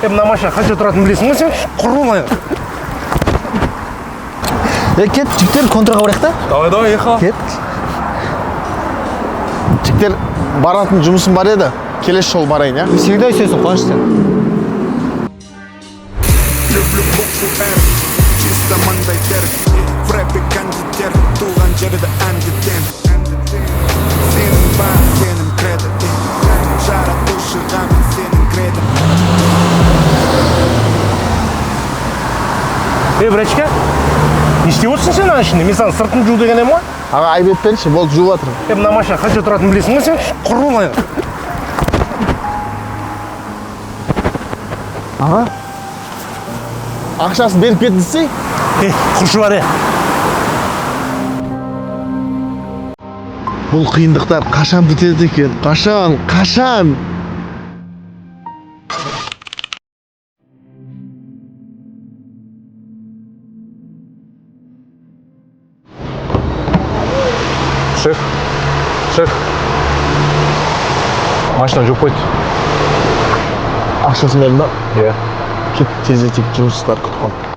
Мына машина қанша тұратынын білесің бе сен? Құрылмай. Кет, жігіттер контраға барайық та? Давай, ехал. Кет. Жігіттер баратын жұмысым бар еді. Келесі жол барайын, я? Всегда өсесің, қуаныш сен. Люблю букву R, чисто маңдай тер. В рэпе кондитер, туған жерді әндетен. Сенің бар, сенің кредо. Жаратушыға мен сенің кредо. Братчика, не істеп отырсың сен ана ішінде? Мен саған сыртын жу деген ем ғой? Аға, айып етпеңші, болды жуып жатырмын. Мына машина қанша тұратынын білесің бе сен? Құрылмай. Аға, ақшасын беріп кетіңізсей? Құршы бар, Бұл қиындықтар қашан бітеді екен? Қашан? Шеф. Машина жуып қойды. Ақшасын бердің ба? Иә. Кет, тезірек жұмыстар күтіп қал.